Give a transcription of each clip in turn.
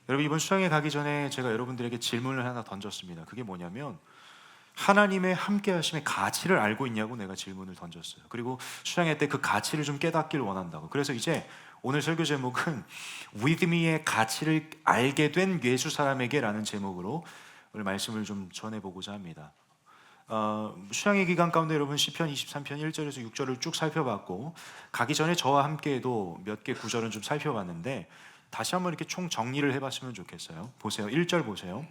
여러분, 이번 수양회 가기 전에 제가 여러분들에게 질문을 하나 던졌습니다. 그게 뭐냐면, 하나님의 함께 하심의 가치를 알고 있냐고 내가 질문을 던졌어요. 그리고 수양회 때 그 가치를 좀 깨닫길 원한다고. 그래서 이제 오늘 설교 제목은 With me의 가치를 알게 된 예수 사람에게 라는 제목으로 오늘 말씀을 좀 전해보고자 합니다. 수양의 기간 가운데 여러분 시편 23편 1절에서 6절을 쭉 살펴봤고, 가기 전에 저와 함께도 몇 개 구절은 좀 살펴봤는데, 다시 한번 이렇게 총 정리를 해봤으면 좋겠어요. 보세요. 1절 보세요.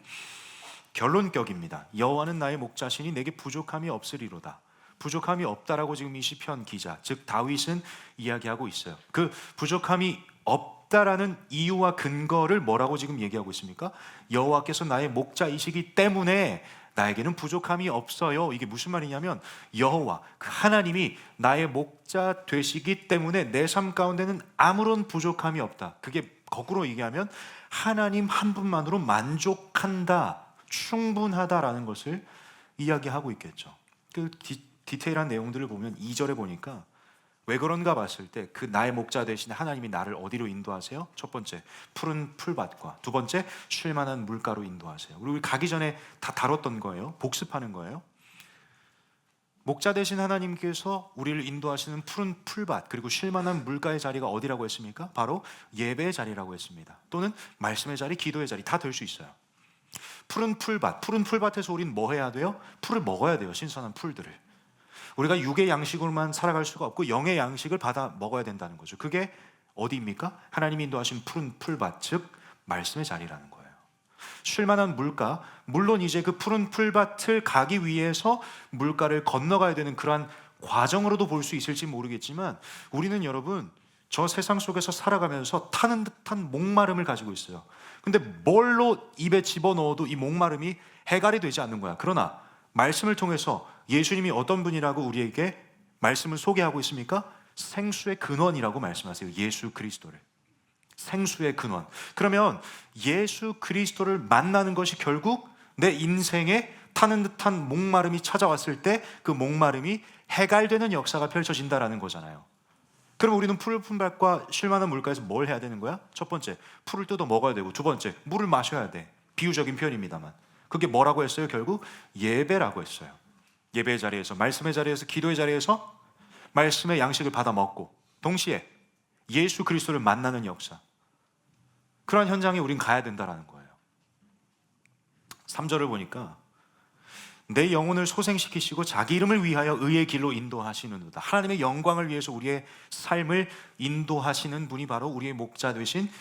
결론격입니다. 여호와는 나의 목자시니 내게 부족함이 없으리로다. 부족함이 없다라고 지금 이 시편 기자, 즉 다윗은 이야기하고 있어요. 그 부족함이 없다라는 이유와 근거를 뭐라고 지금 얘기하고 있습니까? 여호와께서 나의 목자이시기 때문에 나에게는 부족함이 없어요. 이게 무슨 말이냐면, 여호와 그 하나님이 나의 목자 되시기 때문에 내 삶 가운데는 아무런 부족함이 없다. 그게 거꾸로 얘기하면 하나님 한 분만으로 만족한다, 충분하다라는 것을 이야기하고 있겠죠. 그 디테일한 내용들을 보면 2절에 보니까 왜 그런가 봤을 때 그 나의 목자 대신 하나님이 나를 어디로 인도하세요? 첫 번째, 푸른 풀밭과, 두 번째, 쉴만한 물가로 인도하세요. 우리 가기 전에 다 다뤘던 거예요. 복습하는 거예요. 목자 대신 하나님께서 우리를 인도하시는 푸른 풀밭, 그리고 쉴만한 물가의 자리가 어디라고 했습니까? 바로 예배의 자리라고 했습니다. 또는 말씀의 자리, 기도의 자리, 다 될 수 있어요. 푸른 풀밭, 푸른 풀밭에서 우린 뭐 해야 돼요? 풀을 먹어야 돼요. 신선한 풀들을. 우리가 육의 양식으로만 살아갈 수가 없고 영의 양식을 받아 먹어야 된다는 거죠. 그게 어디입니까? 하나님이 인도하신 푸른 풀밭, 즉 말씀의 자리라는 거예요. 쉴만한 물가, 물론 이제 그 푸른 풀밭을 가기 위해서 물가를 건너가야 되는 그러한 과정으로도 볼 수 있을지 모르겠지만, 우리는 여러분 저 세상 속에서 살아가면서 타는 듯한 목마름을 가지고 있어요. 근데 뭘로 입에 집어넣어도 이 목마름이 해결이 되지 않는 거야. 그러나 말씀을 통해서 예수님이 어떤 분이라고 우리에게 말씀을 소개하고 있습니까? 생수의 근원이라고 말씀하세요. 예수 그리스도를. 생수의 근원. 그러면 예수 그리스도를 만나는 것이 결국 내 인생에 타는 듯한 목마름이 찾아왔을 때 그 목마름이 해갈되는 역사가 펼쳐진다라는 거잖아요. 그럼 우리는 푸른 풀밭과 쉴만한 물가에서 뭘 해야 되는 거야? 첫 번째, 풀을 뜯어 먹어야 되고, 두 번째, 물을 마셔야 돼. 비유적인 표현입니다만 그게 뭐라고 했어요? 결국 예배라고 했어요. 예배의 자리에서, 말씀의 자리에서, 기도의 자리에서 말씀의 양식을 받아 먹고, 동시에 예수 그리스도를 만나는 역사, 그런 현장에 우린 가야 된다는 거예요. 3절을 보니까 내 영혼을 소생시키시고 자기 이름을 위하여 의의 길로 인도하시는도다. 하나님의 영광을 위해서 우리의 삶을 인도하시는 분이 바로 우리의 목자 되신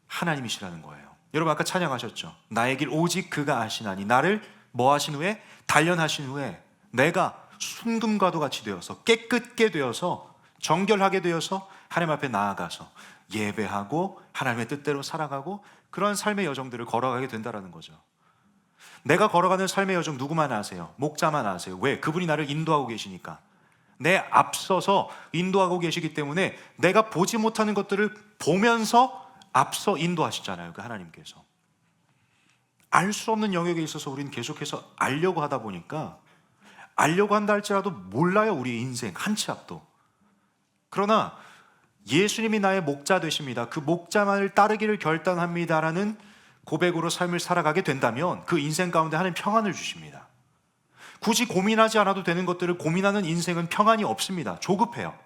하나님이시라는 거예요. 여러분 아까 찬양하셨죠? 나의 길 오직 그가 아시나니. 나를 뭐 하신 후에? 단련하신 후에 내가 순금과도 같이 되어서, 깨끗게 되어서, 정결하게 되어서 하나님 앞에 나아가서 예배하고 하나님의 뜻대로 살아가고, 그러한 삶의 여정들을 걸어가게 된다는 거죠. 내가 걸어가는 삶의 여정 누구만 아세요? 목자만 아세요. 왜? 그분이 나를 인도하고 계시니까. 내 앞서서 인도하고 계시기 때문에 내가 보지 못하는 것들을 보면서 앞서 인도하시잖아요. 그 하나님께서. 알 수 없는 영역에 있어서 우리는 계속해서 알려고 하다 보니까, 알려고 한다 할지라도 몰라요. 우리의 인생 한 치 앞도. 그러나 예수님이 나의 목자 되십니다, 그 목자만을 따르기를 결단합니다라는 고백으로 삶을 살아가게 된다면 그 인생 가운데 하나님 평안을 주십니다. 굳이 고민하지 않아도 되는 것들을 고민하는 인생은 평안이 없습니다. 조급해요.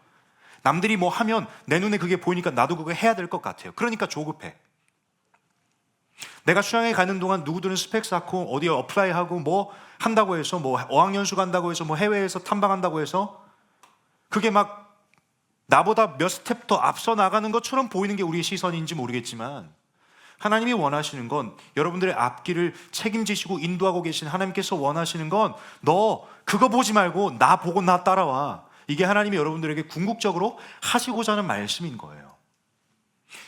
남들이 뭐 하면 내 눈에 그게 보이니까 나도 그거 해야 될 것 같아요. 그러니까 조급해. 내가 수양에 가는 동안 누구들은 스펙 쌓고 어디에 어플라이하고 뭐 한다고 해서, 뭐 어학연수 간다고 해서, 뭐 해외에서 탐방한다고 해서 그게 막 나보다 몇 스텝 더 앞서 나가는 것처럼 보이는 게 우리의 시선인지 모르겠지만, 하나님이 원하시는 건, 여러분들의 앞길을 책임지시고 인도하고 계신 하나님께서 원하시는 건, 너 그거 보지 말고 나 보고 나 따라와. 이게 하나님이 여러분들에게 궁극적으로 하시고자 하는 말씀인 거예요.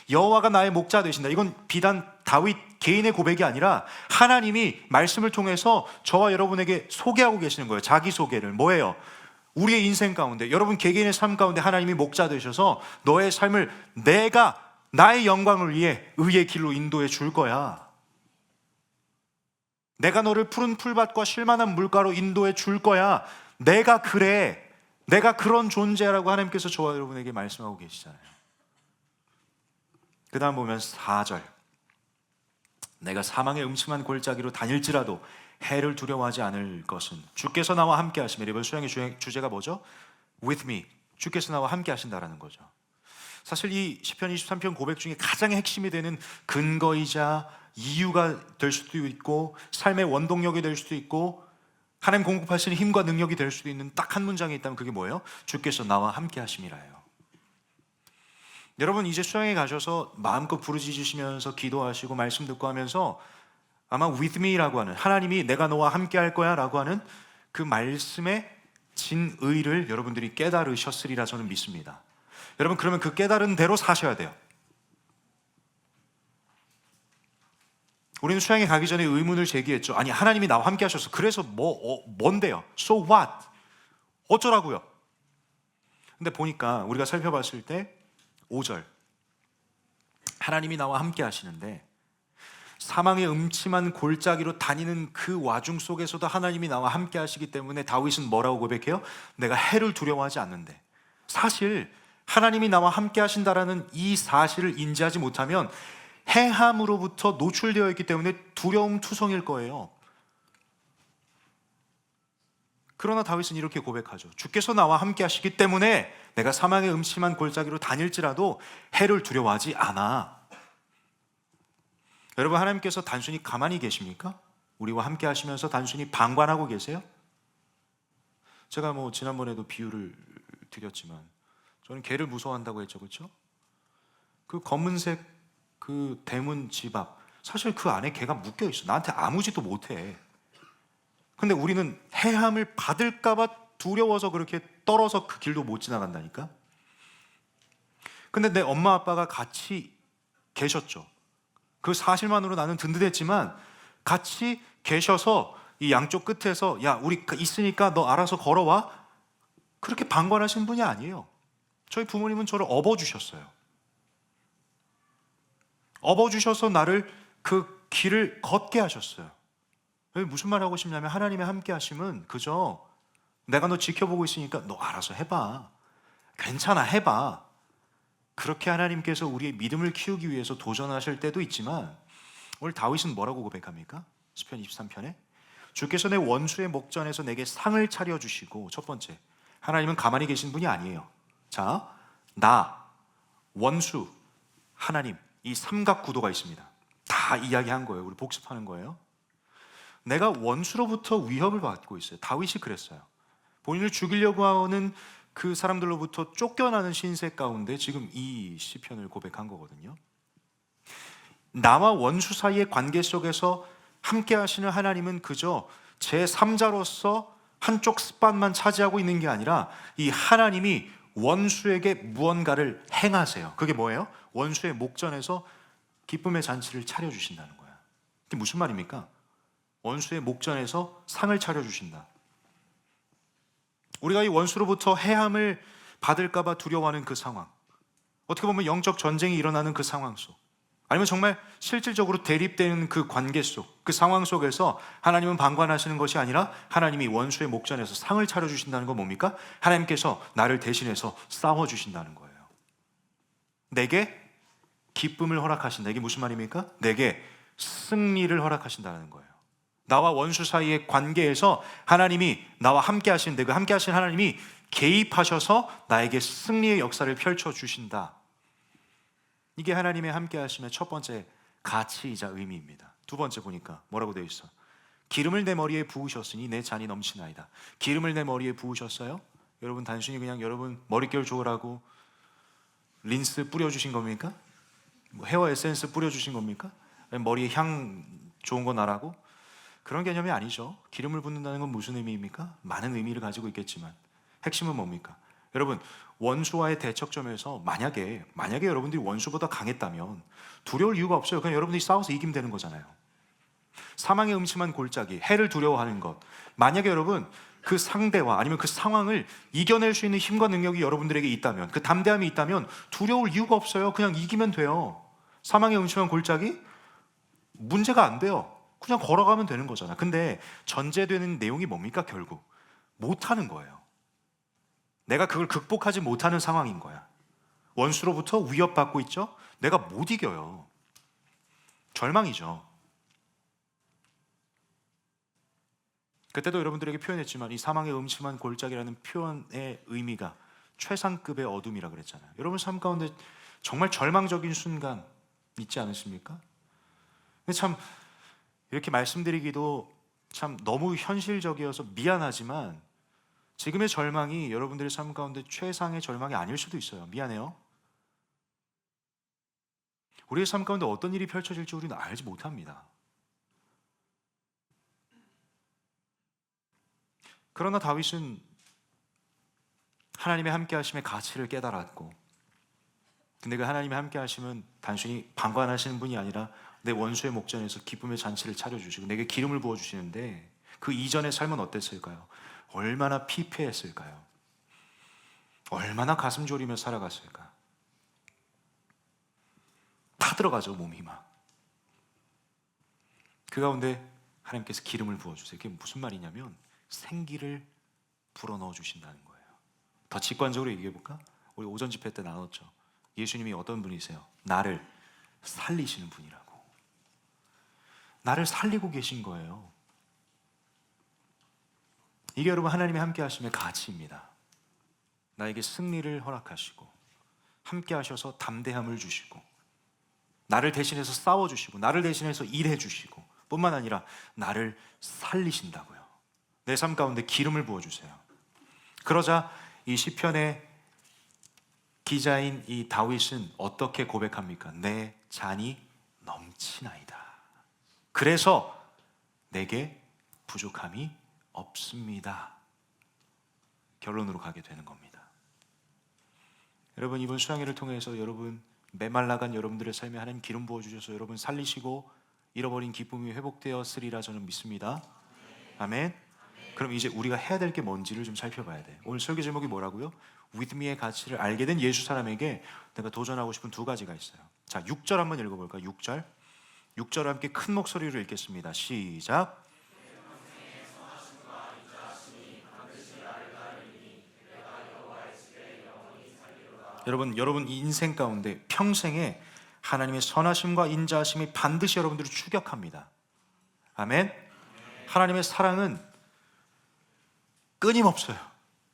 여호와가 나의 목자 되신다. 이건 비단 다윗 개인의 고백이 아니라 하나님이 말씀을 통해서 저와 여러분에게 소개하고 계시는 거예요. 자기소개를. 뭐예요? 우리의 인생 가운데, 여러분 개개인의 삶 가운데 하나님이 목자 되셔서 너의 삶을 내가 나의 영광을 위해 의의 길로 인도해 줄 거야. 내가 너를 푸른 풀밭과 쉴만한 물가로 인도해 줄 거야. 내가 그래. 내가 그런 존재라고 하나님께서 저와 여러분에게 말씀하고 계시잖아요. 그 다음 보면 4절. 내가 사망의 음침한 골짜기로 다닐지라도 해를 두려워하지 않을 것은 주께서 나와 함께 하시며, 이번 수양의 주제가 뭐죠? With me. 주께서 나와 함께 하신다라는 거죠. 사실 이 시편 23편 고백 중에 가장 핵심이 되는 근거이자 이유가 될 수도 있고 삶의 원동력이 될 수도 있고 하나님 공급하시는 힘과 능력이 될 수도 있는 딱 한 문장이 있다면 그게 뭐예요? 주께서 나와 함께 하심이라예요. 여러분, 이제 수양에 가셔서 마음껏 부르짖으시면서 기도하시고 말씀 듣고 하면서 아마 with me라고 하는, 하나님이 내가 너와 함께 할 거야 라고 하는 그 말씀의 진의를 여러분들이 깨달으셨으리라 저는 믿습니다. 여러분, 그러면 그 깨달은 대로 사셔야 돼요. 우리는 수양에 가기 전에 의문을 제기했죠. 아니, 하나님이 나와 함께 하셔서 그래서 뭔데요? So what? 어쩌라고요? 근데 보니까 우리가 살펴봤을 때 5절, 하나님이 나와 함께 하시는데 사망의 음침한 골짜기로 다니는 그 와중 속에서도 하나님이 나와 함께 하시기 때문에 다윗은 뭐라고 고백해요? 내가 해를 두려워하지 않는데. 사실 하나님이 나와 함께 하신다라는 이 사실을 인지하지 못하면 해함으로부터 노출되어 있기 때문에 두려움 투성일 거예요. 그러나 다윗은 이렇게 고백하죠. 주께서 나와 함께 하시기 때문에 내가 사망의 음침한 골짜기로 다닐지라도 해를 두려워하지 않아. 여러분, 하나님께서 단순히 가만히 계십니까? 우리와 함께 하시면서 단순히 방관하고 계세요? 제가 지난번에도 비유를 드렸지만 저는 개를 무서워한다고 했죠, 그렇죠? 그 검은색 그 대문 집 앞, 사실 그 안에 개가 묶여 있어. 나한테 아무 짓도 못해. 근데 우리는 해함을 받을까봐 두려워서 그렇게 떨어서 그 길도 못 지나간다니까. 근데 내 엄마 아빠가 같이 계셨죠. 그 사실만으로 나는 든든했지만 같이 계셔서 이 양쪽 끝에서 야, 우리 있으니까 너 알아서 걸어와, 그렇게 방관하신 분이 아니에요. 저희 부모님은 저를 업어주셨어요. 업어주셔서 나를 그 길을 걷게 하셨어요. 무슨 말 하고 싶냐면 하나님의 함께 하심은 그저 내가 너 지켜보고 있으니까 너 알아서 해봐, 괜찮아, 해봐, 그렇게 하나님께서 우리의 믿음을 키우기 위해서 도전하실 때도 있지만, 오늘 다윗은 뭐라고 고백합니까? 시편 23편에 주께서 내 원수의 목전에서 내게 상을 차려주시고, 첫 번째, 하나님은 가만히 계신 분이 아니에요. 자, 나, 원수, 하나님, 이 삼각구도가 있습니다. 다 이야기한 거예요. 우리 복습하는 거예요. 내가 원수로부터 위협을 받고 있어요. 다윗이 그랬어요. 본인을 죽이려고 하는 그 사람들로부터 쫓겨나는 신세 가운데 지금 이 시편을 고백한 거거든요. 나와 원수 사이의 관계 속에서 함께 하시는 하나님은 그저 제3자로서 한쪽 스팟만 차지하고 있는 게 아니라 이 하나님이 원수에게 무언가를 행하세요. 그게 뭐예요? 원수의 목전에서 기쁨의 잔치를 차려주신다는 거야. 그게 무슨 말입니까? 원수의 목전에서 상을 차려주신다. 우리가 이 원수로부터 해함을 받을까 봐 두려워하는 그 상황, 어떻게 보면 영적 전쟁이 일어나는 그 상황 속, 아니면 정말 실질적으로 대립되는 그 관계 속, 그 상황 속에서 하나님은 방관하시는 것이 아니라 하나님이 원수의 목전에서 상을 차려주신다는 건 뭡니까? 하나님께서 나를 대신해서 싸워주신다는 거예요. 내게 기쁨을 허락하신다. 이게 무슨 말입니까? 내게 승리를 허락하신다는 거예요. 나와 원수 사이의 관계에서 하나님이 나와 함께 하시는데 그 함께 하신 하나님이 개입하셔서 나에게 승리의 역사를 펼쳐주신다. 이게 하나님의 함께 하심의 첫 번째 가치이자 의미입니다. 두 번째 보니까 뭐라고 되어 있어? 기름을 내 머리에 부으셨으니 내 잔이 넘치나이다. 기름을 내 머리에 부으셨어요? 여러분, 단순히 그냥 여러분 머릿결 좋으라고 린스 뿌려주신 겁니까? 헤어 에센스 뿌려주신 겁니까? 머리에 향 좋은 거 나라고? 그런 개념이 아니죠. 기름을 붓는다는 건 무슨 의미입니까? 많은 의미를 가지고 있겠지만 핵심은 뭡니까? 여러분, 원수와의 대척점에서 만약에 여러분들이 원수보다 강했다면 두려울 이유가 없어요. 그냥 여러분들이 싸워서 이기면 되는 거잖아요. 사망의 음침한 골짜기, 해를 두려워하는 것, 만약에 여러분 그 상대와 아니면 그 상황을 이겨낼 수 있는 힘과 능력이 여러분들에게 있다면, 그 담대함이 있다면 두려울 이유가 없어요. 그냥 이기면 돼요. 사망의 음침한 골짜기 문제가 안 돼요. 그냥 걸어가면 되는 거잖아. 근데 전제되는 내용이 뭡니까? 결국 못하는 거예요. 내가 그걸 극복하지 못하는 상황인 거야. 원수로부터 위협받고 있죠? 내가 못 이겨요. 절망이죠. 그때도 여러분들에게 표현했지만 이 사망의 음침한 골짜기라는 표현의 의미가 최상급의 어둠이라 그랬잖아요. 여러분 삶 가운데 정말 절망적인 순간 있지 않으십니까? 근데 참 이렇게 말씀드리기도 참 너무 현실적이어서 미안하지만 지금의 절망이 여러분들의 삶 가운데 최상의 절망이 아닐 수도 있어요. 미안해요. 우리의 삶 가운데 어떤 일이 펼쳐질지 우리는 알지 못합니다. 그러나 다윗은 하나님의 함께 하심의 가치를 깨달았고, 근데 그 하나님의 함께 하심은 단순히 방관하시는 분이 아니라 내 원수의 목전에서 기쁨의 잔치를 차려주시고 내게 기름을 부어주시는데, 그 이전의 삶은 어땠을까요? 얼마나 피폐했을까요? 얼마나 가슴 졸이며 살아갔을까? 타들어가죠, 몸이 막. 그 가운데 하나님께서 기름을 부어주세요. 그게 무슨 말이냐면 생기를 불어넣어 주신다는 거예요. 더 직관적으로 얘기해볼까? 우리 오전 집회 때 나눴죠. 예수님이 어떤 분이세요? 나를 살리시는 분이라고. 나를 살리고 계신 거예요. 이게 여러분 하나님의 함께 하심의 가치입니다. 나에게 승리를 허락하시고 함께 하셔서 담대함을 주시고 나를 대신해서 싸워주시고 나를 대신해서 일해주시고 뿐만 아니라 나를 살리신다고요. 내 삶 가운데 기름을 부어주세요. 그러자 이 시편의 기자인 이 다윗은 어떻게 고백합니까? 내 잔이 넘치나이다. 그래서 내게 부족함이 없습니다. 결론으로 가게 되는 겁니다. 여러분, 이번 수양회를 통해서 여러분 메말라간 여러분들의 삶에 하나님 기름 부어주셔서 여러분 살리시고 잃어버린 기쁨이 회복되었으리라 저는 믿습니다. 아멘. 그럼 이제 우리가 해야 될 게 뭔지를 좀 살펴봐야 돼. 오늘 설교 제목이 뭐라고요? With me의 가치를 알게 된 예수 사람에게 내가 도전하고 싶은 두 가지가 있어요. 자, 6절 한번 읽어볼까요? 6절. 6절 함께 큰 목소리로 읽겠습니다. 시작. 여러분 인생 가운데 평생에 하나님의 선하심과 인자하심이 반드시 여러분들을 추격합니다. 아멘. 하나님의 사랑은 끊임없어요.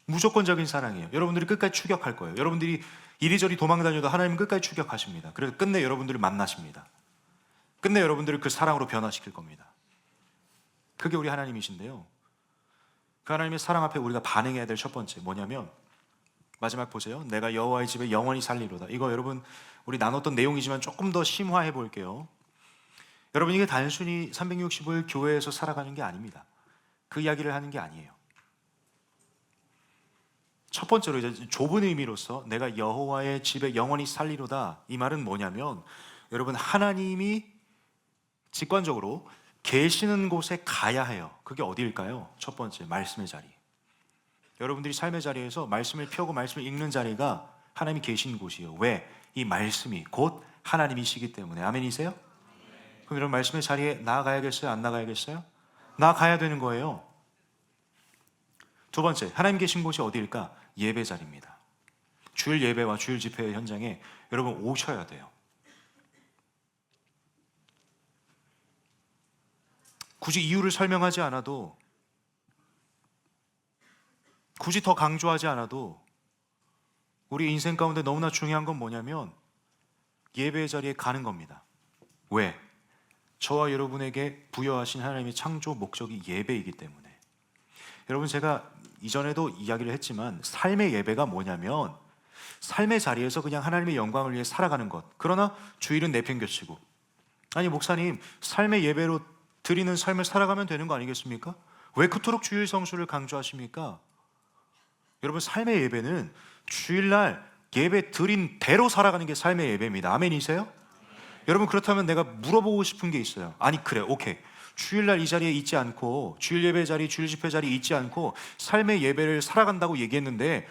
무조건적인 사랑이에요. 여러분들이 끝까지 추격할 거예요. 여러분들이 이리저리 도망다녀도 하나님은 끝까지 추격하십니다. 그래서 끝내 여러분들을 만나십니다. 끝내 여러분들을 그 사랑으로 변화시킬 겁니다. 그게 우리 하나님이신데요, 그 하나님의 사랑 앞에 우리가 반응해야 될 첫 번째 뭐냐면, 마지막 보세요. 내가 여호와의 집에 영원히 살리로다. 이거 여러분 우리 나눴던 내용이지만 조금 더 심화해 볼게요. 여러분, 이게 단순히 365일 교회에서 살아가는 게 아닙니다. 그 이야기를 하는 게 아니에요. 첫 번째로 이제 좁은 의미로서 내가 여호와의 집에 영원히 살리로다, 이 말은 뭐냐면 여러분 하나님이 직관적으로 계시는 곳에 가야 해요. 그게 어디일까요? 첫 번째, 말씀의 자리. 여러분들이 삶의 자리에서 말씀을 펴고 말씀을 읽는 자리가 하나님이 계신 곳이에요. 왜? 이 말씀이 곧 하나님이시기 때문에. 아멘이세요? 그럼 여러분 말씀의 자리에 나아가야겠어요? 안 나가야겠어요? 나아가야 되는 거예요. 두 번째, 하나님 계신 곳이 어디일까? 예배 자리입니다. 주일 예배와 주일 집회 현장에 여러분 오셔야 돼요. 굳이 이유를 설명하지 않아도, 굳이 더 강조하지 않아도 우리 인생 가운데 너무나 중요한 건 뭐냐면 예배의 자리에 가는 겁니다. 왜? 저와 여러분에게 부여하신 하나님의 창조 목적이 예배이기 때문에. 여러분, 제가 이전에도 이야기를 했지만 삶의 예배가 뭐냐면 삶의 자리에서 그냥 하나님의 영광을 위해 살아가는 것. 그러나 주일은 내팽겨치고, 아니 목사님 삶의 예배로 드리는 삶을 살아가면 되는 거 아니겠습니까? 왜 그토록 주일 성수를 강조하십니까? 여러분, 삶의 예배는 주일날 예배 드린 대로 살아가는 게 삶의 예배입니다. 아멘이세요? 여러분, 그렇다면 내가 물어보고 싶은 게 있어요. 아니 그래, 오케이, 주일날 이 자리에 있지 않고 주일 예배 자리, 주일 집회 자리에 있지 않고 삶의 예배를 살아간다고 얘기했는데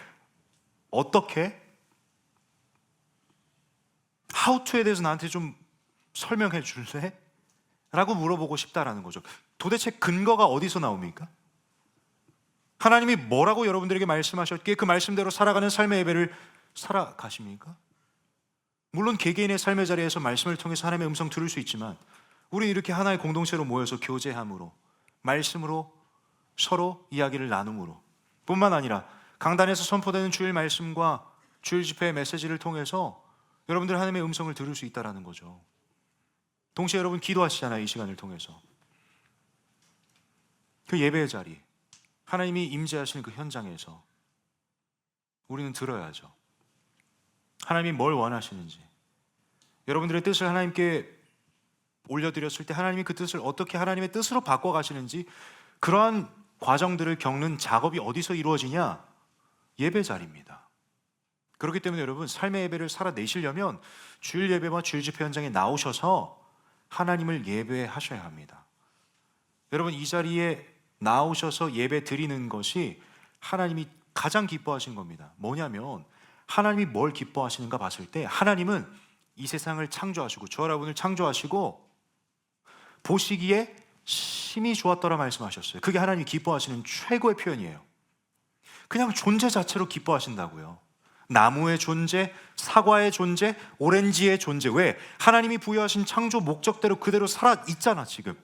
어떻게? How to에 대해서 나한테 좀 설명해 줄래? 라고 물어보고 싶다라는 거죠. 도대체 근거가 어디서 나옵니까? 하나님이 뭐라고 여러분들에게 말씀하셨기에 그 말씀대로 살아가는 삶의 예배를 살아가십니까? 물론 개개인의 삶의 자리에서 말씀을 통해서 하나님의 음성 들을 수 있지만 우리는 이렇게 하나의 공동체로 모여서 교제함으로, 말씀으로 서로 이야기를 나눔으로, 뿐만 아니라 강단에서 선포되는 주일 말씀과 주일 집회의 메시지를 통해서 여러분들 하나님의 음성을 들을 수 있다는 거죠. 동시에 여러분 기도하시잖아요. 이 시간을 통해서 그 예배의 자리, 하나님이 임재하시는 그 현장에서 우리는 들어야죠. 하나님이 뭘 원하시는지, 여러분들의 뜻을 하나님께 올려드렸을 때 하나님이 그 뜻을 어떻게 하나님의 뜻으로 바꿔가시는지, 그러한 과정들을 겪는 작업이 어디서 이루어지냐? 예배 자리입니다. 그렇기 때문에 여러분, 삶의 예배를 살아내시려면 주일 예배와 주일 집회 현장에 나오셔서 하나님을 예배하셔야 합니다. 여러분, 이 자리에 나오셔서 예배 드리는 것이 하나님이 가장 기뻐하시는 겁니다. 뭐냐면 하나님이 뭘 기뻐하시는가 봤을 때, 하나님은 이 세상을 창조하시고 저와 여러분을 창조하시고 보시기에 심히 좋았더라 말씀하셨어요. 그게 하나님이 기뻐하시는 최고의 표현이에요. 그냥 존재 자체로 기뻐하신다고요. 나무의 존재, 사과의 존재, 오렌지의 존재. 왜? 하나님이 부여하신 창조 목적대로 그대로 살아있잖아. 지금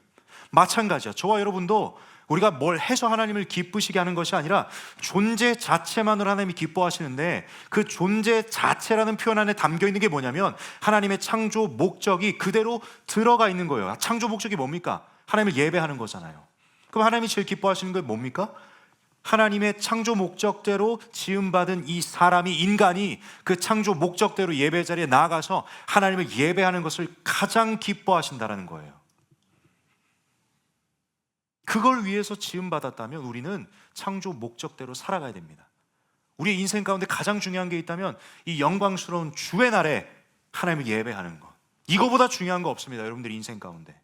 마찬가지야. 저와 여러분도 우리가 뭘 해서 하나님을 기쁘시게 하는 것이 아니라 존재 자체만으로 하나님이 기뻐하시는데, 그 존재 자체라는 표현 안에 담겨있는 게 뭐냐면 하나님의 창조 목적이 그대로 들어가 있는 거예요. 창조 목적이 뭡니까? 하나님을 예배하는 거잖아요. 그럼 하나님이 제일 기뻐하시는 게 뭡니까? 하나님의 창조 목적대로 지음받은 이 사람이, 인간이 그 창조 목적대로 예배 자리에 나아가서 하나님을 예배하는 것을 가장 기뻐하신다는 거예요. 그걸 위해서 지음받았다면 우리는 창조 목적대로 살아가야 됩니다. 우리의 인생 가운데 가장 중요한 게 있다면 이 영광스러운 주의 날에 하나님을 예배하는 것, 이거보다 중요한 거 없습니다. 여러분들 인생 가운데.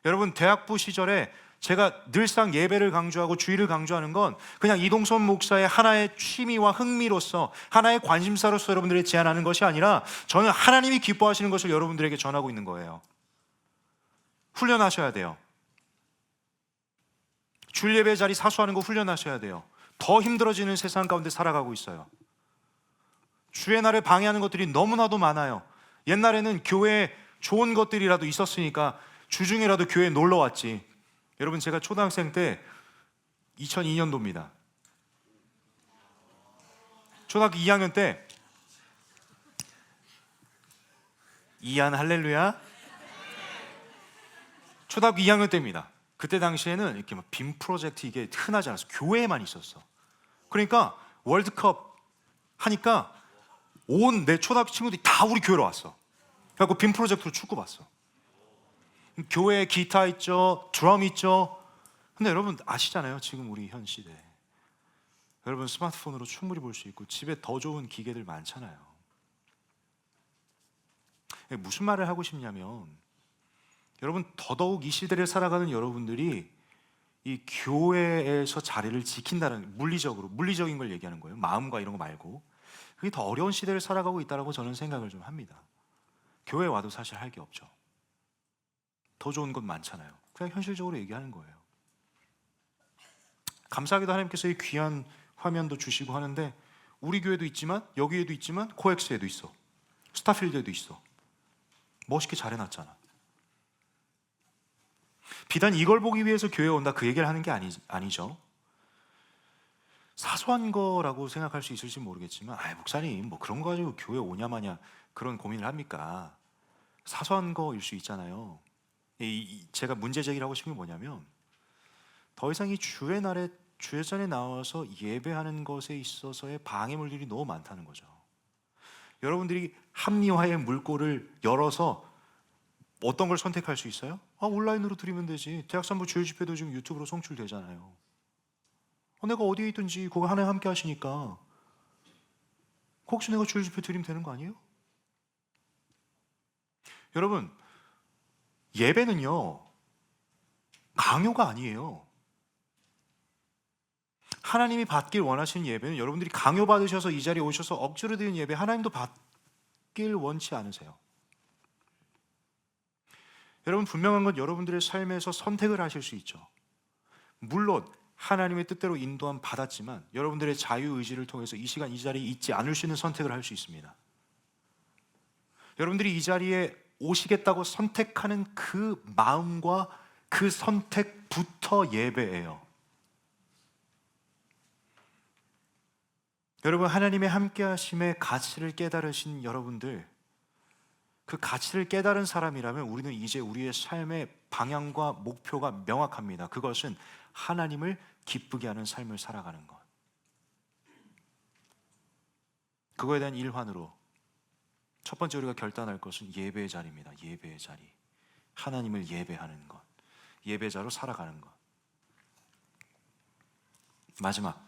여러분, 대학부 시절에 제가 늘상 예배를 강조하고 주일을 강조하는 건 그냥 이동선 목사의 하나의 취미와 흥미로서, 하나의 관심사로서 여러분들에게 제안하는 것이 아니라 저는 하나님이 기뻐하시는 것을 여러분들에게 전하고 있는 거예요. 훈련하셔야 돼요. 주일 예배 자리 사수하는 거 훈련하셔야 돼요. 더 힘들어지는 세상 가운데 살아가고 있어요. 주의 날에 방해하는 것들이 너무나도 많아요. 옛날에는 교회에 좋은 것들이라도 있었으니까 주중이라도 교회에 놀러 왔지. 여러분, 제가 초등학생 때 2002년도입니다. 초등학교 2학년 때, 이안 할렐루야. 초등학교 2학년 때입니다. 그때 당시에는 이렇게 막 빔 프로젝트, 이게 흔하지 않았어. 교회에만 있었어. 그러니까 월드컵 하니까 온 내 초등학교 친구들이 다 우리 교회로 왔어. 그래갖고 빔 프로젝트로 축구 봤어. 교회에 기타 있죠, 드럼 있죠. 근데 여러분 아시잖아요, 지금 우리 현 시대 여러분 스마트폰으로 충분히 볼 수 있고 집에 더 좋은 기계들 많잖아요. 무슨 말을 하고 싶냐면, 여러분 더더욱 이 시대를 살아가는 여러분들이 이 교회에서 자리를 지킨다는, 물리적인 걸 얘기하는 거예요. 마음과 이런 거 말고. 그게 더 어려운 시대를 살아가고 있다고 저는 생각을 좀 합니다. 교회 와도 사실 할 게 없죠. 더 좋은 것 많잖아요. 그냥 현실적으로 얘기하는 거예요. 감사하게도 하나님께서 이 귀한 화면도 주시고 하는데, 우리 교회도 있지만, 여기에도 있지만, 코엑스에도 있어, 스타필드에도 있어. 멋있게 잘 해놨잖아. 비단 이걸 보기 위해서 교회에 온다, 그 얘기를 하는 게 아니죠. 사소한 거라고 생각할 수 있을지 모르겠지만, 목사님 뭐 그런 거 가지고 교회 오냐 마냐 그런 고민을 합니까? 사소한 거일 수 있잖아요. 제가 문제 제기를 하고 싶은 게 뭐냐면, 더 이상 이 주의 날에 주회전에 나와서 예배하는 것에 있어서의 방해물들이 너무 많다는 거죠. 여러분들이 합리화의 물꼬를 열어서 어떤 걸 선택할 수 있어요? 온라인으로 드리면 되지. 대학산부 주일 집회도 지금 유튜브로 송출되잖아요. 내가 어디에 있든지 그거 하나님 함께 하시니까 혹시 내가 주일 집회 드리면 되는 거 아니에요? 여러분, 예배는요 강요가 아니에요. 하나님이 받길 원하시는 예배는, 여러분들이 강요받으셔서 이 자리에 오셔서 억지로 드리는 예배 하나님도 받길 원치 않으세요. 여러분, 분명한 건 여러분들의 삶에서 선택을 하실 수 있죠. 물론 하나님의 뜻대로 인도함 받았지만 여러분들의 자유의지를 통해서 이 시간 이 자리에 있지 않을 수 있는 선택을 할 수 있습니다. 여러분들이 이 자리에 오시겠다고 선택하는 그 마음과 그 선택부터 예배예요. 여러분, 하나님의 함께하심의 가치를 깨달으신 여러분들, 그 가치를 깨달은 사람이라면 우리는 이제 우리의 삶의 방향과 목표가 명확합니다. 그것은 하나님을 기쁘게 하는 삶을 살아가는 것. 그거에 대한 일환으로 첫 번째 우리가 결단할 것은 예배의 자리입니다. 예배의 자리. 하나님을 예배하는 것. 예배자로 살아가는 것. 마지막,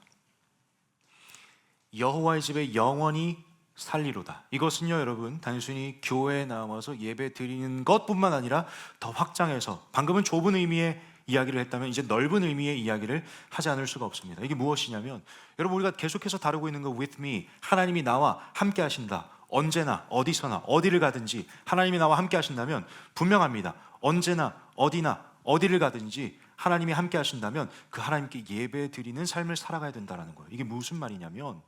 여호와의 집에 영원히 살리로다. 이것은요, 여러분, 단순히 교회에 나와서 예배 드리는 것뿐만 아니라 더 확장해서, 방금은 좁은 의미의 이야기를 했다면 이제 넓은 의미의 이야기를 하지 않을 수가 없습니다. 이게 무엇이냐면, 여러분, 우리가 계속해서 다루고 있는 거 with me, 하나님이 나와 함께 하신다. 언제나 어디서나 어디를 가든지 하나님이 나와 함께 하신다면 분명합니다. 언제나 어디나 어디를 가든지 하나님이 함께 하신다면 그 하나님께 예배 드리는 삶을 살아가야 된다는 거예요. 이게 무슨 말이냐면,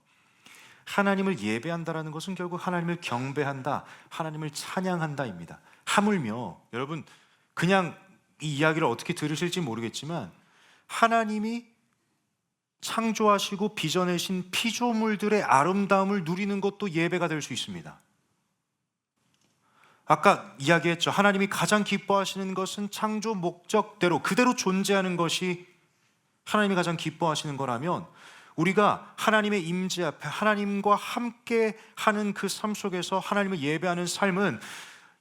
하나님을 예배한다라는 것은 결국 하나님을 경배한다, 하나님을 찬양한다입니다. 하물며 여러분, 그냥 이 이야기를 어떻게 들으실지 모르겠지만 하나님이 창조하시고 빚어내신 피조물들의 아름다움을 누리는 것도 예배가 될 수 있습니다. 아까 이야기했죠. 하나님이 가장 기뻐하시는 것은 창조 목적대로 그대로 존재하는 것이 하나님이 가장 기뻐하시는 거라면, 우리가 하나님의 임재 앞에 하나님과 함께 하는 그 삶 속에서 하나님을 예배하는 삶은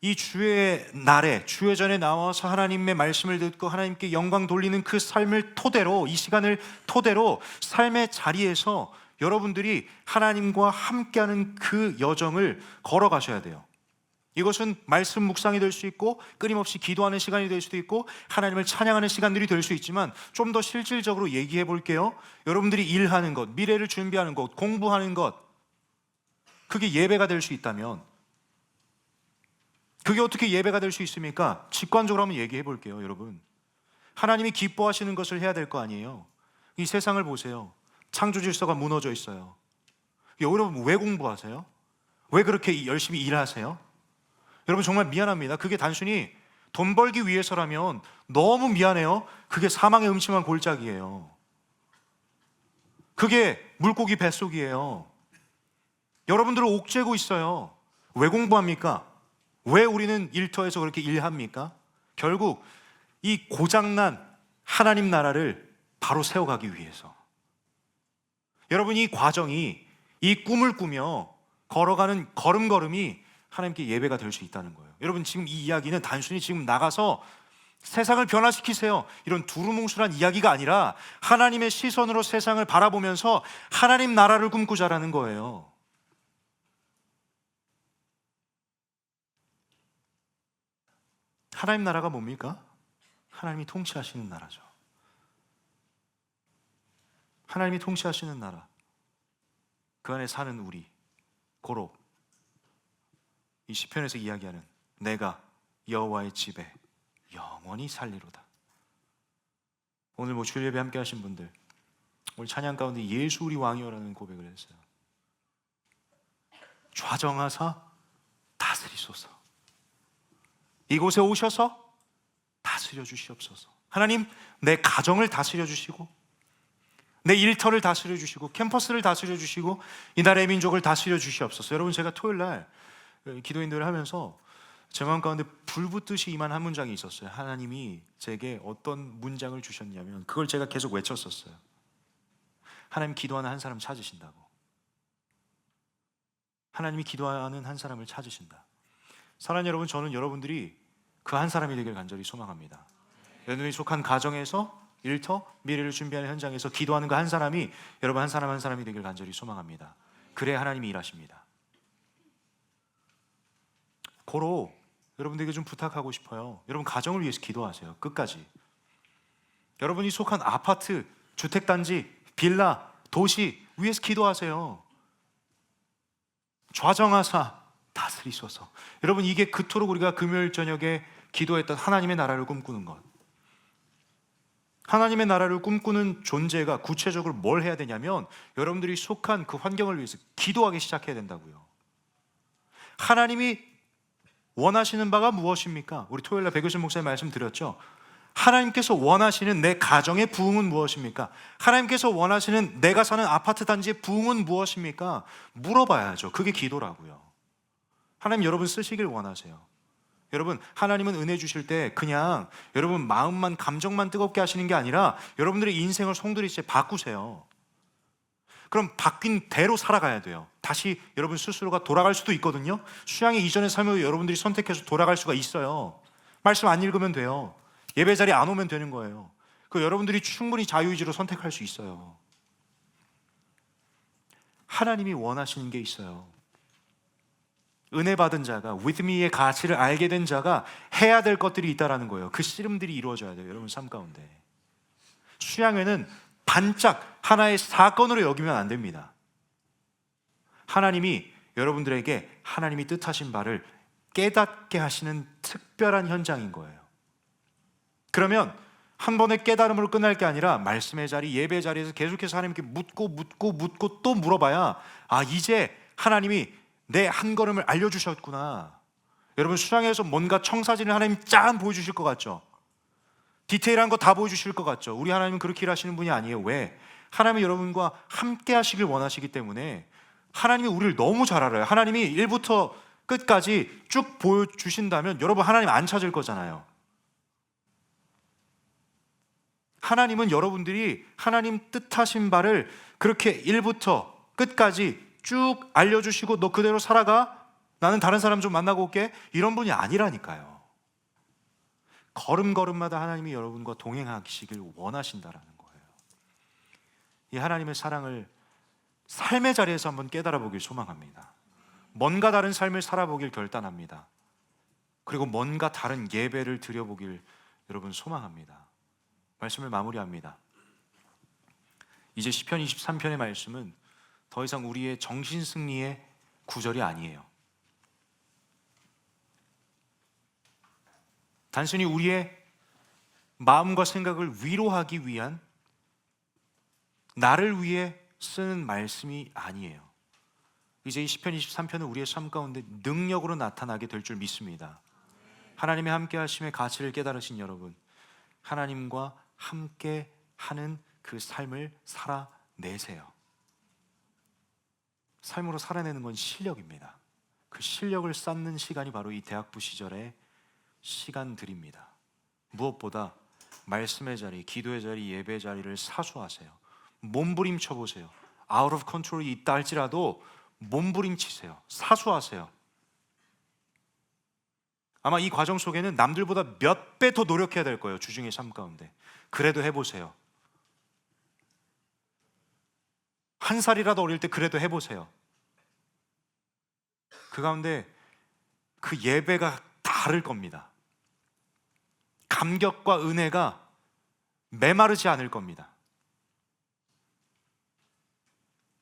이 주의 날에, 주의 전에 나와서 하나님의 말씀을 듣고 하나님께 영광 돌리는 그 삶을 토대로, 이 시간을 토대로 삶의 자리에서 여러분들이 하나님과 함께하는 그 여정을 걸어가셔야 돼요. 이것은 말씀 묵상이 될 수 있고 끊임없이 기도하는 시간이 될 수도 있고 하나님을 찬양하는 시간들이 될 수 있지만, 좀 더 실질적으로 얘기해 볼게요. 여러분들이 일하는 것, 미래를 준비하는 것, 공부하는 것, 그게 예배가 될 수 있다면, 그게 어떻게 예배가 될 수 있습니까? 직관적으로 한번 얘기해 볼게요. 여러분, 하나님이 기뻐하시는 것을 해야 될 거 아니에요. 이 세상을 보세요. 창조 질서가 무너져 있어요. 여러분, 왜 공부하세요? 왜 그렇게 열심히 일하세요? 여러분, 정말 미안합니다. 그게 단순히 돈 벌기 위해서라면 너무 미안해요. 그게 사망의 음침한 골짜기예요. 그게 물고기 뱃속이에요. 여러분들을 옥죄고 있어요. 왜 공부합니까? 왜 우리는 일터에서 그렇게 일합니까? 결국 이 고장난 하나님 나라를 바로 세워가기 위해서. 여러분, 이 과정이, 이 꿈을 꾸며 걸어가는 걸음걸음이 하나님께 예배가 될 수 있다는 거예요. 여러분, 지금 이 이야기는 단순히 지금 나가서 세상을 변화시키세요, 이런 두루뭉술한 이야기가 아니라 하나님의 시선으로 세상을 바라보면서 하나님 나라를 꿈꾸자라는 거예요. 하나님 나라가 뭡니까? 하나님이 통치하시는 나라죠. 하나님이 통치하시는 나라, 그 안에 사는 우리, 고로 이 시편에서 이야기하는 내가 여호와의 집에 영원히 살리로다. 오늘 주일 예배 함께 하신 분들, 오늘 찬양 가운데 예수 우리 왕이여라는 고백을 했어요. 좌정하사 다스리소서. 이곳에 오셔서 다스려 주시옵소서. 하나님, 내 가정을 다스려 주시고 내 일터를 다스려 주시고 캠퍼스를 다스려 주시고 이 나라의 민족을 다스려 주시옵소서. 여러분, 제가 토요일 날 기도인들을 하면서 제 마음 가운데 불붙듯이 임한 한 문장이 있었어요. 하나님이 제게 어떤 문장을 주셨냐면, 그걸 제가 계속 외쳤었어요. 하나님, 기도하는 한 사람 찾으신다고. 하나님이 기도하는 한 사람을 찾으신다. 사랑하는 여러분, 저는 여러분들이 그 한 사람이 되길 간절히 소망합니다. 여러분이 속한 가정에서, 일터, 미래를 준비하는 현장에서 기도하는 그 한 사람이 여러분 한 사람 한 사람이 되길 간절히 소망합니다. 그래야 하나님이 일하십니다. 고로 여러분들에게 좀 부탁하고 싶어요. 여러분, 가정을 위해서 기도하세요. 끝까지. 여러분이 속한 아파트, 주택단지, 빌라, 도시 위해서 기도하세요. 좌정하사 다스리소서. 여러분, 이게 그토록 우리가 금요일 저녁에 기도했던 하나님의 나라를 꿈꾸는 것. 하나님의 나라를 꿈꾸는 존재가 구체적으로 뭘 해야 되냐면, 여러분들이 속한 그 환경을 위해서 기도하기 시작해야 된다고요. 하나님이 원하시는 바가 무엇입니까? 우리 토요일날 백효신 목사님 말씀드렸죠. 하나님께서 원하시는 내 가정의 부흥은 무엇입니까? 하나님께서 원하시는 내가 사는 아파트 단지의 부흥은 무엇입니까? 물어봐야죠. 그게 기도라고요. 하나님 여러분 쓰시길 원하세요. 여러분 하나님은 은혜 주실 때 그냥 여러분 마음만 감정만 뜨겁게 하시는 게 아니라 여러분들의 인생을 송두리째 바꾸세요. 그럼 바뀐 대로 살아가야 돼요. 다시 여러분 스스로가 돌아갈 수도 있거든요. 수양의 이전의 삶을 여러분들이 선택해서 돌아갈 수가 있어요. 말씀 안 읽으면 돼요. 예배 자리에 안 오면 되는 거예요. 그 여러분들이 충분히 자유의지로 선택할 수 있어요. 하나님이 원하시는 게 있어요. 은혜 받은 자가, with me의 가치를 알게 된 자가 해야 될 것들이 있다라는 거예요. 그 씨름들이 이루어져야 돼요. 여러분 삶 가운데. 수양회는 반짝 하나의 사건으로 여기면 안 됩니다. 하나님이 여러분들에게 하나님이 뜻하신 바를 깨닫게 하시는 특별한 현장인 거예요. 그러면 한 번의 깨달음으로 끝날 게 아니라 말씀의 자리, 예배 자리에서 계속해서 하나님께 묻고 또 물어봐야 이제 하나님이 내 한 걸음을 알려주셨구나. 여러분 수양에서 뭔가 청사진을 하나님 짠 보여주실 것 같죠? 디테일한 거 다 보여주실 것 같죠? 우리 하나님은 그렇게 일하시는 분이 아니에요. 왜? 하나님이 여러분과 함께 하시길 원하시기 때문에 하나님이 우리를 너무 잘 알아요. 하나님이 1부터 끝까지 쭉 보여주신다면 여러분 하나님 안 찾을 거잖아요. 하나님은 여러분들이 하나님 뜻하신 바를 그렇게 1부터 끝까지 쭉 알려주시고 너 그대로 살아가? 나는 다른 사람 좀 만나고 올게? 이런 분이 아니라니까요. 걸음걸음마다 하나님이 여러분과 동행하시길 원하신다라는 거예요. 이 하나님의 사랑을 삶의 자리에서 한번 깨달아 보길 소망합니다. 뭔가 다른 삶을 살아보길 결단합니다. 그리고 뭔가 다른 예배를 드려보길 여러분 소망합니다. 말씀을 마무리합니다. 이제 시편 23편의 말씀은 더 이상 우리의 정신승리의 구절이 아니에요. 단순히 우리의 마음과 생각을 위로하기 위한 나를 위해 쓰는 말씀이 아니에요. 이제 이 시편 23편은 우리의 삶 가운데 능력으로 나타나게 될 줄 믿습니다. 하나님의 함께 하심의 가치를 깨달으신 여러분, 하나님과 함께 하는 그 삶을 살아내세요. 삶으로 살아내는 건 실력입니다. 그 실력을 쌓는 시간이 바로 이 대학부 시절의 시간들입니다. 무엇보다 말씀의 자리, 기도의 자리, 예배의 자리를 사수하세요. 몸부림쳐 보세요. 아웃 오브 컨트롤이 있다 할지라도 몸부림치세요. 사수하세요. 아마 이 과정 속에는 남들보다 몇 배 더 노력해야 될 거예요. 주중의 삶 가운데. 그래도 해보세요. 한 살이라도 어릴 때 그래도 해보세요. 그 가운데 그 예배가 다를 겁니다. 감격과 은혜가 메마르지 않을 겁니다.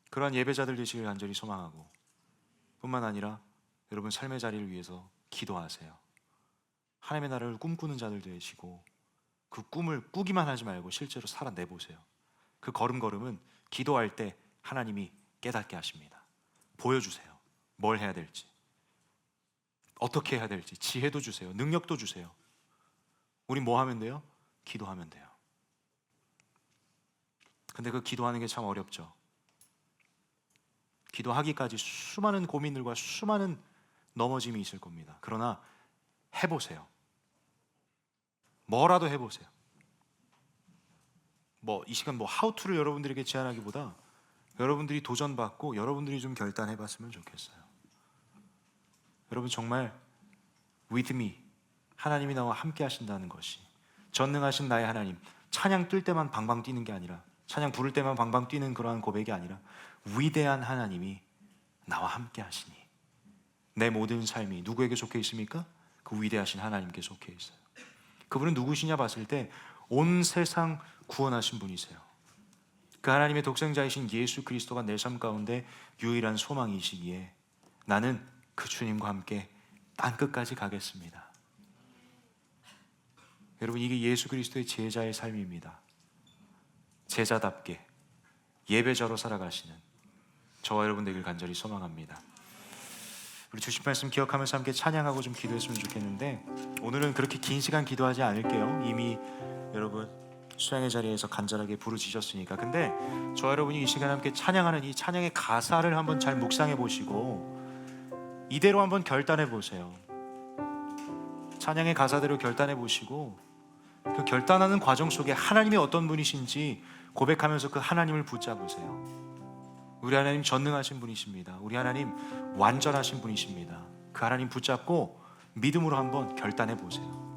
그러한 예배자들 되시길 간절히 소망하고, 뿐만 아니라 여러분 삶의 자리를 위해서 기도하세요. 하나님의 나라를 꿈꾸는 자들 되시고 그 꿈을 꾸기만 하지 말고 실제로 살아내보세요. 그 걸음걸음은 기도할 때 하나님이 깨닫게 하십니다. 보여주세요. 뭘 해야 될지, 어떻게 해야 될지 지혜도 주세요. 능력도 주세요. 우리 뭐 하면 돼요? 기도하면 돼요. 근데 그 기도하는 게 참 어렵죠. 기도하기까지 수많은 고민들과 수많은 넘어짐이 있을 겁니다. 그러나 해보세요. 뭐라도 해보세요. 이 시간 하우투를 여러분들에게 제안하기보다 여러분들이 도전받고 여러분들이 좀 결단해봤으면 좋겠어요. 여러분 정말 with me, 하나님이 나와 함께 하신다는 것이, 전능하신 나의 하나님, 찬양 뜰 때만 방방 뛰는 게 아니라, 찬양 부를 때만 방방 뛰는 그러한 고백이 아니라 위대한 하나님이 나와 함께 하시니 내 모든 삶이 누구에게 속해 있습니까? 그 위대하신 하나님께 속해 있어요. 그분은 누구시냐 봤을 때 온 세상 구원하신 분이세요. 그 하나님의 독생자이신 예수 그리스도가 내 삶 가운데 유일한 소망이시기에 나는 그 주님과 함께 땅끝까지 가겠습니다. 여러분 이게 예수 그리스도의 제자의 삶입니다. 제자답게 예배자로 살아가시는 저와 여러분 되길 간절히 소망합니다. 우리 주신 말씀 기억하면서 함께 찬양하고 좀 기도했으면 좋겠는데, 오늘은 그렇게 긴 시간 기도하지 않을게요. 이미 여러분 수양의 자리에서 간절하게 부르짖었으니까. 근데 저 여러분이 이 시간 함께 찬양하는 이 찬양의 가사를 한번 잘 묵상해 보시고 이대로 한번 결단해 보세요. 찬양의 가사대로 결단해 보시고 그 결단하는 과정 속에 하나님이 어떤 분이신지 고백하면서 그 하나님을 붙잡으세요. 우리 하나님 전능하신 분이십니다. 우리 하나님 완전하신 분이십니다. 그 하나님 붙잡고 믿음으로 한번 결단해 보세요.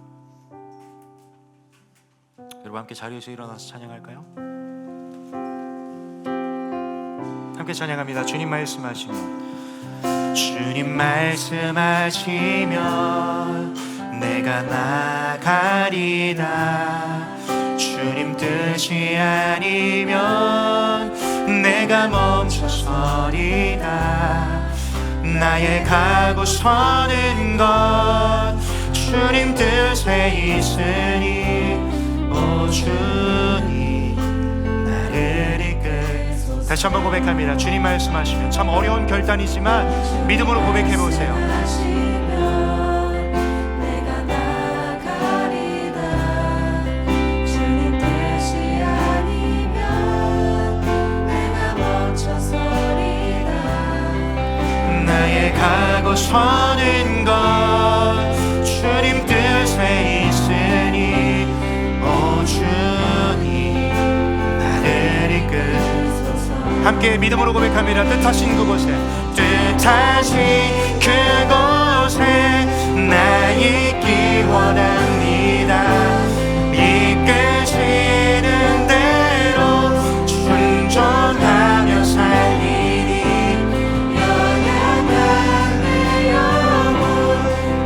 여러분 함께 자리에서 일어나서 찬양할까요? 함께 찬양합니다. 주님 말씀하시면, 주님 말씀하시면 내가 나가리다. 주님 뜻이 아니면 내가 멈춰서리다. 나의 가고 서는 것 주님 뜻에 있으니 오 주님 나를 이끌소서. 다시 한번 고백합니다. 주님 말씀하시면 참 어려운 결단이지만 믿음으로 고백해보세요. 나의 가고 서는 것 주님 뜻에 있으니 오 주님 나를 이끌소서. 함께 믿음으로 고백합니다. 뜻하신 그곳에, 뜻하신 그곳에 나 있기 원합니다. 이끄시는 대로 순종하며 살리니 연약한 내 영혼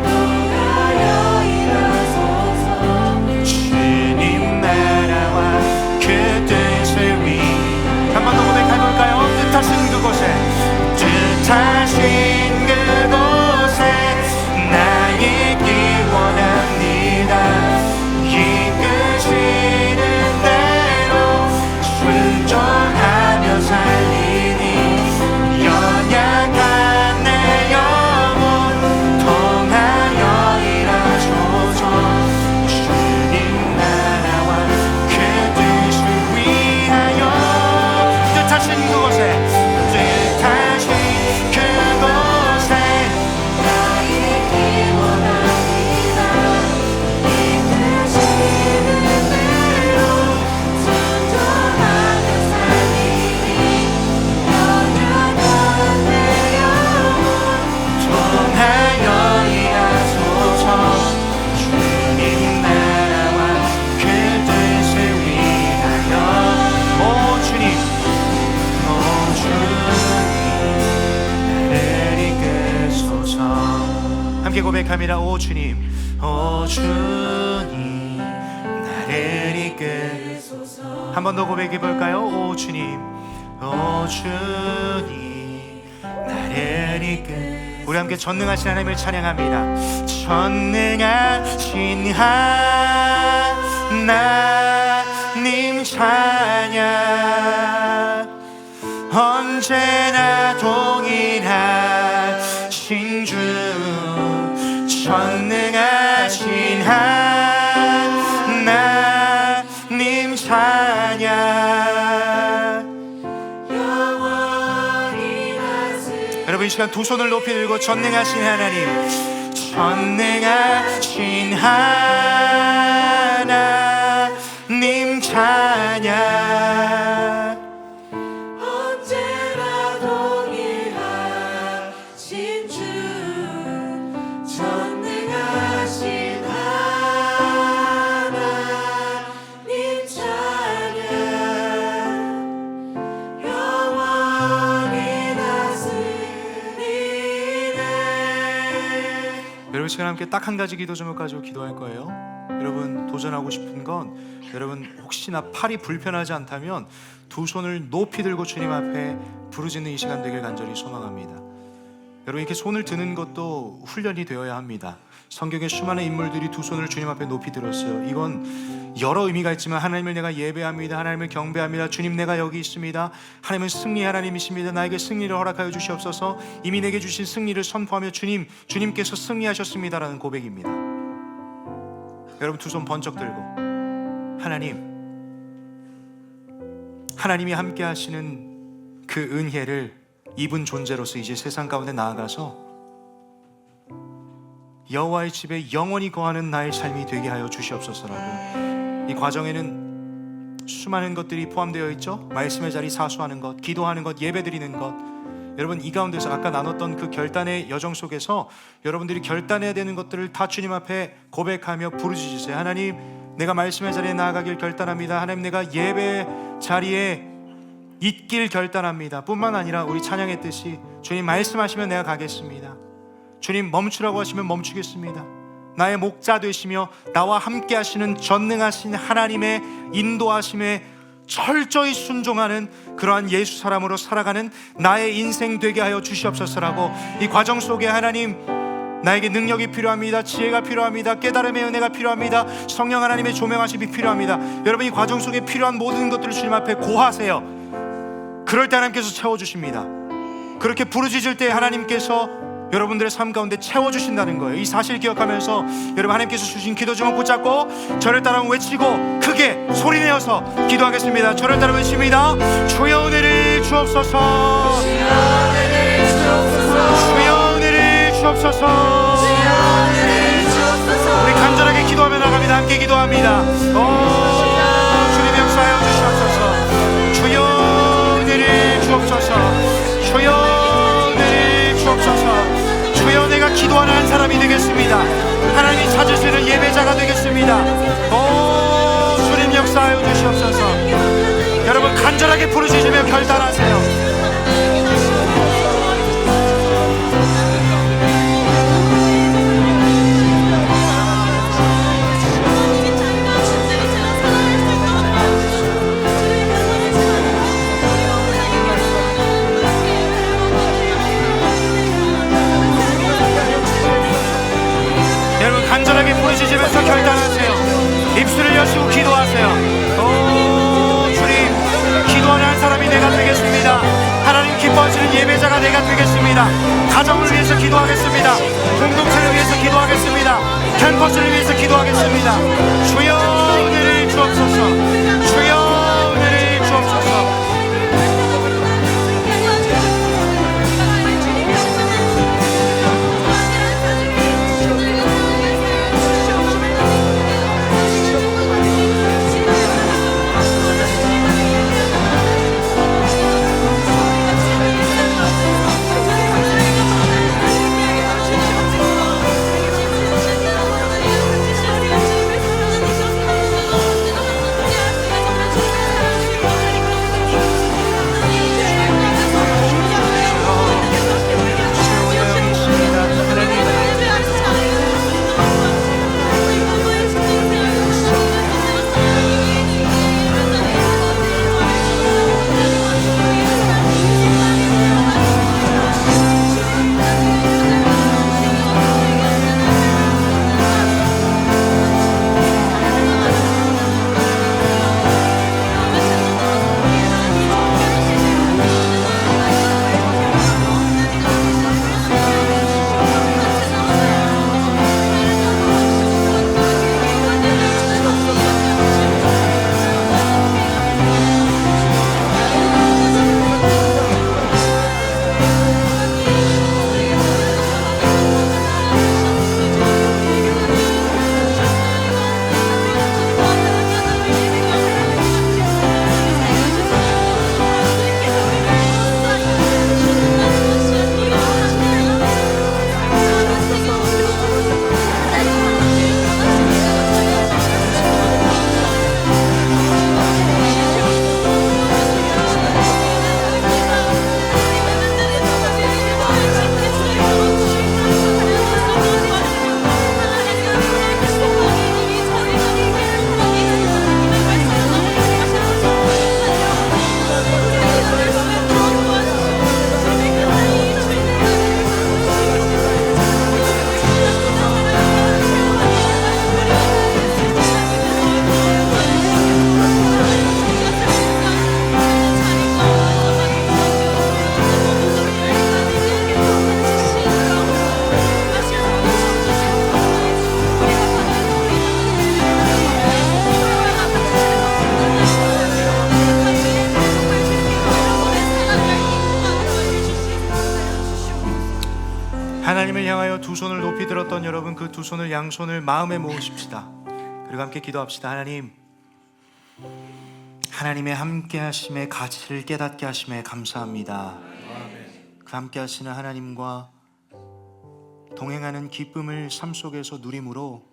통하여 일어서서 주님 나라와 그 뜻을 위하여. 한 번 더 고백해볼까요? 뜻하신 그곳에, 뜻하신 그곳에 나 있기 원합니다. 이끄시는 대로 순종하며 살리니 연약한 내 영혼 통하여 일하소서. 주님 나라와 그 뜻을 위하여. 뜻하신 그곳에, 뜻하신 그곳에 나 있기 원합니다. 이끄시는 대로 순종하며 살리니 연약한 내 영혼 통하여 일하소서. 주님 나라와 그 뜻을 위하여. 오 주님, 오 주님 나를 이끌소서. 함께 고백합니다. 오 주님, 오 주님 나를 이끌소서. 한 번 더 고백해 볼까요? 오 주님, 오 주님 나를 이끌. 우리 함께 전능하신 하나님을 찬양합니다. 전능하신 하나님 찬양, 언제나 동일하신 주. 전능하신 하나님 찬양, 영원히 다스리는. 여러분 이 시간 두 손을 높이 들고 전능하신 하나님, 전능하신 하나님 찬양, 언제나 동일하신 주. 전능하신 하나님 찬양, 영원히 다스리네. 여러분 시간 함께 딱 한 가지 기도 제목 가지고 기도할 거예요. 여러분 도전하고 싶은 건, 여러분 혹시나 팔이 불편하지 않다면 두 손을 높이 들고 주님 앞에 부르짖는 이 시간 되길 간절히 소망합니다. 여러분 이렇게 손을 드는 것도 훈련이 되어야 합니다. 성경의 수많은 인물들이 두 손을 주님 앞에 높이 들었어요. 이건 여러 의미가 있지만, 하나님을 내가 예배합니다. 하나님을 경배합니다. 주님 내가 여기 있습니다. 하나님은 승리 하나님이십니다. 나에게 승리를 허락하여 주시옵소서. 이미 내게 주신 승리를 선포하며 주님께서 승리하셨습니다라는 고백입니다. 여러분 두 손 번쩍 들고 하나님이 함께 하시는 그 은혜를 입은 존재로서 이제 세상 가운데 나아가서 여호와의 집에 영원히 거하는 나의 삶이 되게 하여 주시옵소서라고. 이 과정에는 수많은 것들이 포함되어 있죠. 말씀의 자리 사수하는 것, 기도하는 것, 예배드리는 것. 여러분, 이 가운데서 아까 나눴던 그 결단의 여정 속에서 여러분들이 결단해야 되는 것들을 다 주님 앞에 고백하며 부르짖으세요. 하나님, 내가 말씀의 자리에 나아가길 결단합니다. 하나님, 내가 예배 자리에 있길 결단합니다. 뿐만 아니라 우리 찬양했듯이 주님 말씀하시면 내가 가겠습니다. 주님 멈추라고 하시면 멈추겠습니다. 나의 목자 되시며 나와 함께 하시는 전능하신 하나님의 인도하심에 철저히 순종하는 그러한 예수 사람으로 살아가는 나의 인생 되게 하여 주시옵소서라고. 이 과정 속에 하나님, 나에게 능력이 필요합니다. 지혜가 필요합니다. 깨달음의 은혜가 필요합니다. 성령 하나님의 조명하심이 필요합니다. 여러분, 이 과정 속에 필요한 모든 것들을 주님 앞에 고하세요. 그럴 때 하나님께서 채워주십니다. 그렇게 부르짖을 때 하나님께서 여러분들의 삶 가운데 채워주신다는 거예요. 이 사실 기억하면서 여러분, 하나님께서 주신 기도 제목 붙잡고 저를 따라 외치고 크게 소리내어서 기도하겠습니다. 저를 따라 외칩니다. 주여 은혜를 주옵소서. 주여 은혜를 주옵소서. 우리 간절하게 기도하며 나갑니다. 함께 기도합니다. 주님 역사하여 주시옵소서. 주여 은혜를 주옵소서. 주여 은혜를 주옵소서. 주여, 내가 기도하는 한 사람이 되겠습니다. 하나님이 찾으시는 예배자가 되겠습니다. 주님 역사하여 주시옵소서. 여러분, 간절하게 부르짖으며 결단하세요. 간절하게 부르짖으면서 결단하세요. 입술을 여시고 기도하세요. 주님, 기도하는 한 사람이 내가 되겠습니다. 하나님 기뻐하시는 예배자가 내가 되겠습니다. 가정을 위해서 기도하겠습니다. 공동체를 위해서 기도하겠습니다. 캠퍼스를 위해서 기도하겠습니다. 주여 은혜를 주옵소서. 주여 은혜를 주옵소서. 기도하며 두 손을 높이 들었던 여러분, 그 두 손을 양손을 마음에 모으십시다. 그리고 함께 기도합시다. 하나님, 하나님의 함께 하심의 가치를 깨닫게 하심에 감사합니다. 그 함께 하시는 하나님과 동행하는 기쁨을 삶 속에서 누림으로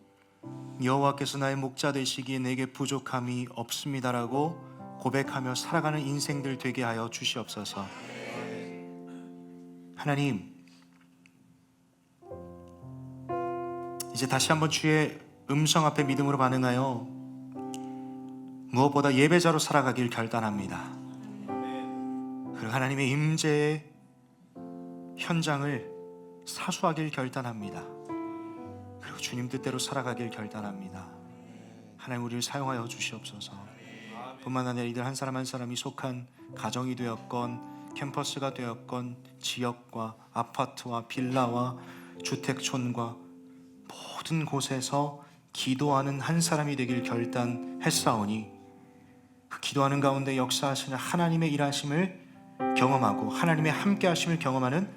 여호와께서 나의 목자 되시기에 내게 부족함이 없습니다라고 고백하며 살아가는 인생들 되게 하여 주시옵소서. 하나님, 이제 다시 한번 주의 음성 앞에 믿음으로 반응하여 무엇보다 예배자로 살아가길 결단합니다. 그리고 하나님의 임재의 현장을 사수하길 결단합니다. 그리고 주님 뜻대로 살아가길 결단합니다. 하나님, 우리를 사용하여 주시옵소서. 뿐만 아니라 이들 한 사람 한 사람이 속한 가정이 되었건 캠퍼스가 되었건 지역과 아파트와 빌라와 주택촌과 모든 곳에서 기도하는 한 사람이 되길 결단했사오니 그 기도하는 가운데 역사하시는 하나님의 일하심을 경험하고 하나님의 함께 하심을 경험하는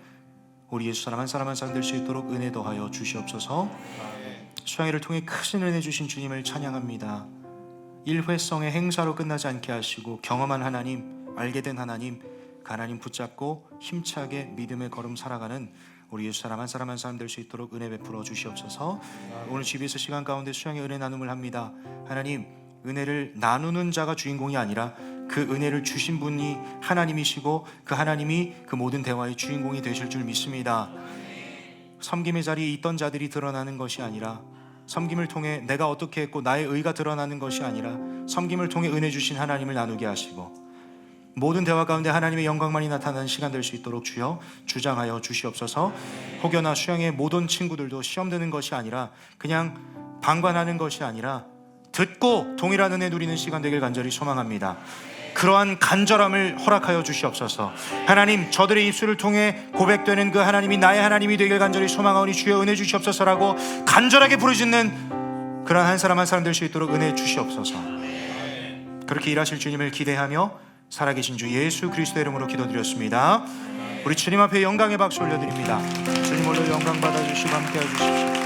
우리 예수 사람 한 사람 한 사람 될 수 있도록 은혜 더하여 주시옵소서. 수양회를 통해 크신 은혜 주신 주님을 찬양합니다. 일회성의 행사로 끝나지 않게 하시고 경험한 하나님, 알게 된 하나님, 그 하나님 붙잡고 힘차게 믿음의 걸음 살아가는 우리 예수 사람 한 사람 한 사람 될 수 있도록 은혜 베풀어 주시옵소서. 오늘 집에서 시간 가운데 수양의 은혜 나눔을 합니다. 하나님, 은혜를 나누는 자가 주인공이 아니라 그 은혜를 주신 분이 하나님이시고 그 하나님이 그 모든 대화의 주인공이 되실 줄 믿습니다. 섬김의 자리에 있던 자들이 드러나는 것이 아니라, 섬김을 통해 내가 어떻게 했고 나의 의가 드러나는 것이 아니라 섬김을 통해 은혜 주신 하나님을 나누게 하시고 모든 대화 가운데 하나님의 영광만이 나타나는 시간 될 수 있도록 주여 주장하여 주시옵소서. 혹여나 수양의 모든 친구들도 시험 드는 것이 아니라 그냥 방관하는 것이 아니라 듣고 동일한 은혜 누리는 시간 되길 간절히 소망합니다. 그러한 간절함을 허락하여 주시옵소서. 하나님, 저들의 입술을 통해 고백되는 그 하나님이 나의 하나님이 되길 간절히 소망하오니 주여 은혜 주시옵소서라고 간절하게 부르짖는 그러한 한 사람 한 사람 될 수 있도록 은혜 주시옵소서. 그렇게 일하실 주님을 기대하며 살아계신 주 예수 그리스도의 이름으로 기도드렸습니다. 우리 주님 앞에 영광의 박수 올려드립니다. 주님 오늘 영광 받아주시고 함께 해주십시오.